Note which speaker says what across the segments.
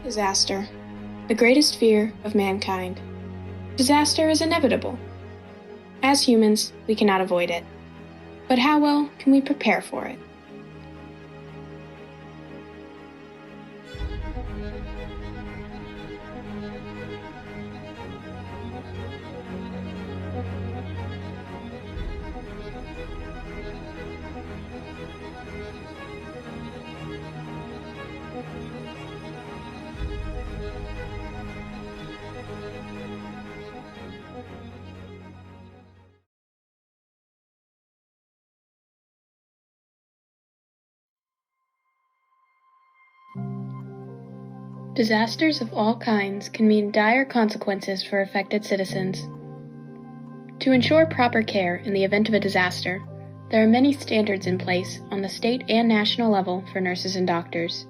Speaker 1: Disaster, the greatest fear of mankind. Disaster is inevitable. As humans, we cannot avoid it. But how well can we prepare for it? Disasters of all kinds can mean dire consequences for affected citizens. To ensure proper care in the event of a disaster, there are many standards in place on the state and national level for nurses and doctors.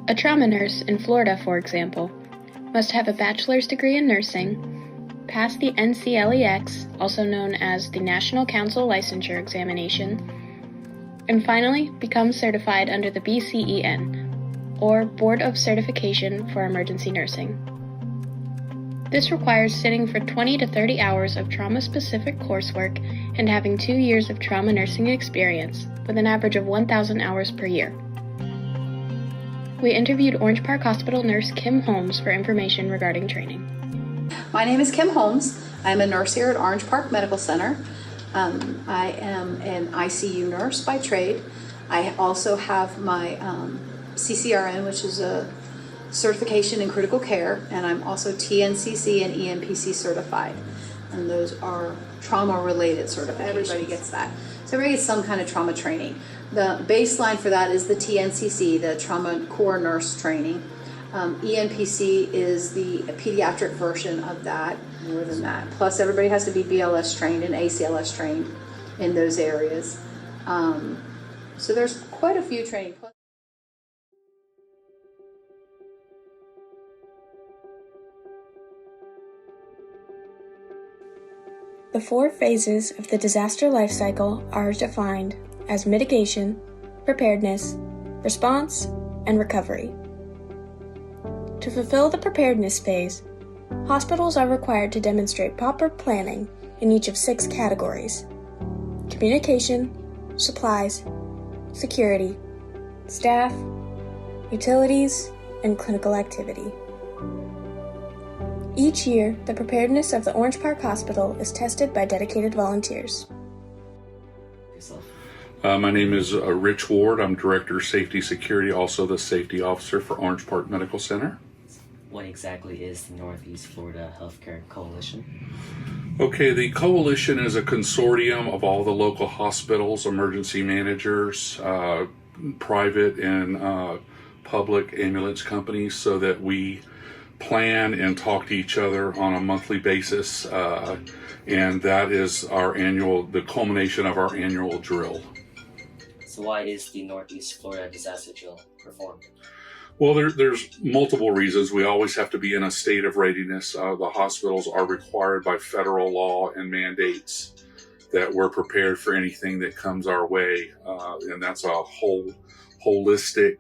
Speaker 1: A trauma nurse in Florida, for example, must have a bachelor's degree in nursing, pass the NCLEX, also known as the National Council Licensure Examination, and finally become certified under the BCEN, or Board of Certification for Emergency Nursing. This requires sitting for 20 to 30 hours of trauma-specific coursework and having 2 years of trauma nursing experience, with an average of 1,000 hours per year. We interviewed Orange Park Hospital nurse Kim Holmes for information regarding training.
Speaker 2: My name is Kim Holmes. I'm a nurse here at Orange Park Medical Center. I am an ICU nurse by trade. I also have my CCRN, which is a certification in critical care, and I'm also TNCC and EMPC certified, and those are trauma-related certifications. Everybody gets that. So everybody gets some kind of trauma training. The baseline for that is the TNCC, the Trauma Core Nurse Training. EMPC is the pediatric version of that, more than that. Plus everybody has to be BLS trained and ACLS trained in those areas. So there's quite a few training.
Speaker 1: The 4 phases of the disaster life cycle are defined as mitigation, preparedness, response, and recovery. To fulfill the preparedness phase, hospitals are required to demonstrate proper planning in each of 6 categories: communication, supplies, security, staff, utilities, and clinical activity. Each year, the preparedness of the Orange Park Hospital is tested by dedicated volunteers.
Speaker 3: My name is Rich Ward. I'm Director of Safety Security, also the Safety Officer for Orange Park Medical Center.
Speaker 4: What exactly is the Northeast Florida Healthcare Coalition?
Speaker 3: Okay, the coalition is a consortium of all the local hospitals, emergency managers, private and public ambulance companies, so that we plan and talk to each other on a monthly basis, and that is the culmination of our annual drill.
Speaker 4: So why is the Northeast Florida Disaster Drill performed?
Speaker 3: Well, there's multiple reasons. We always have to be in a state of readiness. The hospitals are required by federal law and mandates that we're prepared for anything that comes our way, and that's a holistic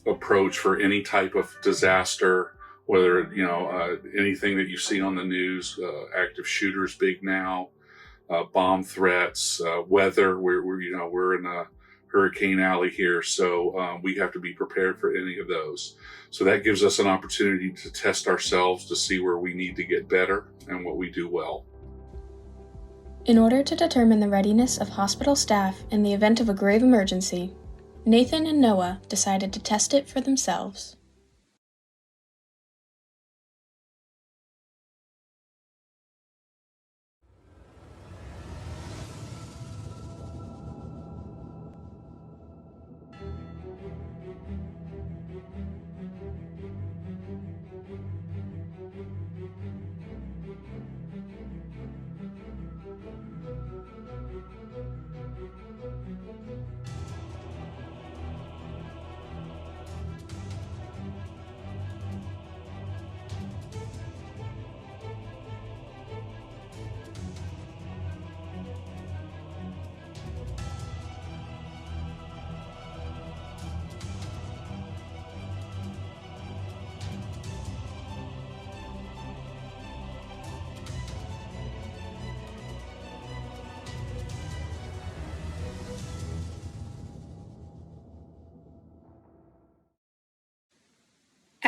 Speaker 3: approach for any type of disaster, whether anything that you see on the news, active shooters big now, bomb threats, weather. We're in a hurricane alley here, so we have to be prepared for any of those. So that gives us an opportunity to test ourselves to see where we need to get better and what we do well.
Speaker 1: In order to determine the readiness of hospital staff in the event of a grave emergency, Nathan and Noah decided to test it for themselves.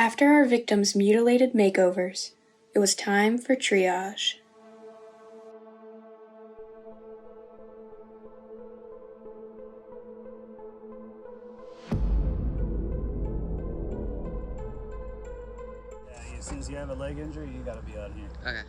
Speaker 1: After our victims' mutilated makeovers, it was time for triage.
Speaker 5: Yeah, as soon as you have a leg injury, you gotta be out here.
Speaker 6: Okay.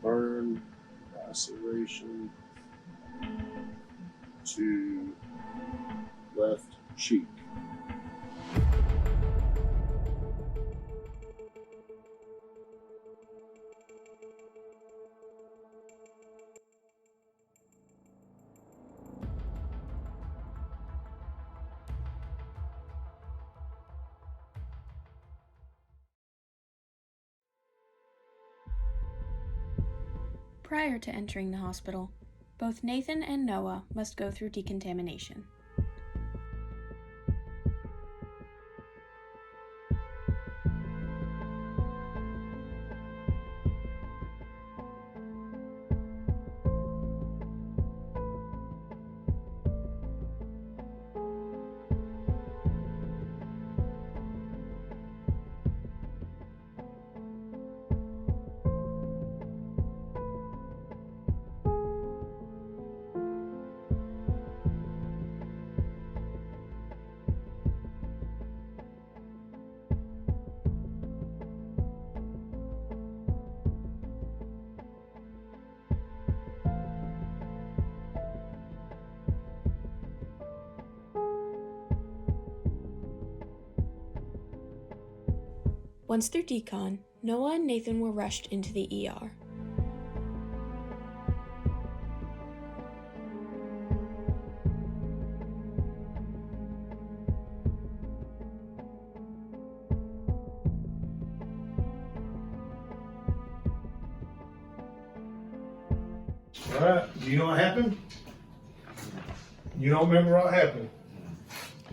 Speaker 7: Burn, laceration to left cheek.
Speaker 1: Prior to entering the hospital, both Nathan and Noah must go through decontamination. Once through decon, Noah and Nathan were rushed into the ER.
Speaker 8: All right, do you know what happened? You don't remember what happened?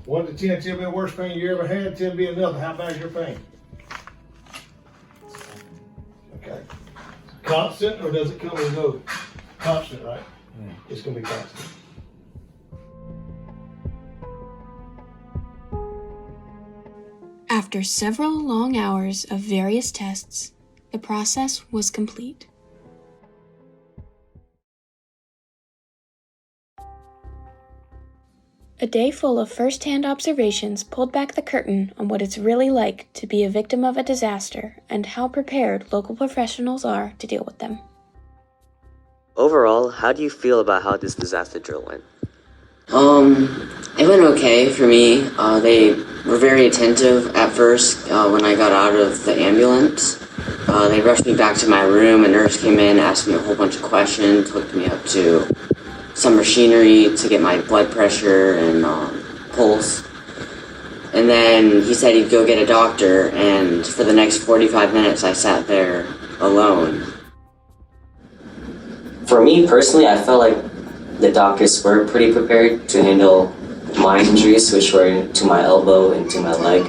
Speaker 8: 1 to 10, 10 being the worst pain you ever had, 10 being nothing. How bad is your pain? Okay. Constant, or does it come and go? Constant, right? It's gonna be constant.
Speaker 1: After several long hours of various tests, the process was complete. A day full of first-hand observations pulled back the curtain on what it's really like to be a victim of a disaster and how prepared local professionals are to deal with them.
Speaker 4: Overall, how do you feel about how this disaster drill went?
Speaker 6: It went okay for me. They were very attentive at first when I got out of the ambulance. They rushed me back to my room. A nurse came in, asked me a whole bunch of questions, hooked me up to some machinery to get my blood pressure and pulse. And then he said he'd go get a doctor, and for the next 45 minutes I sat there alone.
Speaker 4: For me personally, I felt like the doctors were pretty prepared to handle my injuries, which were to my elbow and to my leg.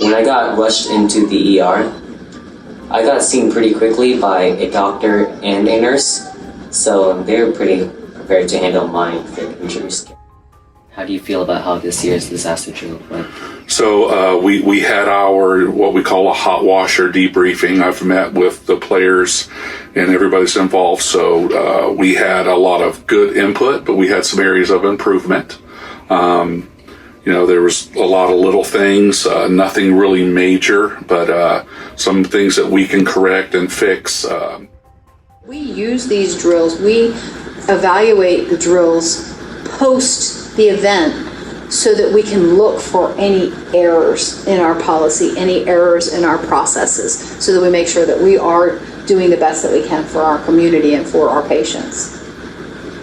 Speaker 4: When I got rushed into the ER, I got seen pretty quickly by a doctor and a nurse, so they were pretty prepared to handle my injuries. How do you feel about how this year's disaster drill went?
Speaker 3: So we had our what we call a hot wash or debriefing. I've met with the players and everybody's involved. So we had a lot of good input, but we had some areas of improvement. There was a lot of little things, nothing really major, but some things that we can correct and fix.
Speaker 2: We use these drills. We evaluate the drills post the event so that we can look for any errors in our policy, any errors in our processes, so that we make sure that we are doing the best that we can for our community and for our patients.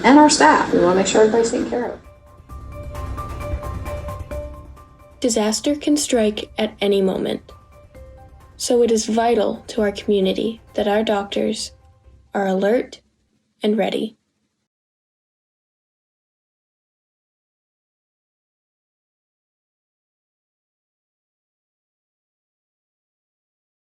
Speaker 2: and our staff. We want to make sure everybody's taken care of.
Speaker 1: Disaster can strike at any moment. So it is vital to our community that our doctors are alert and ready.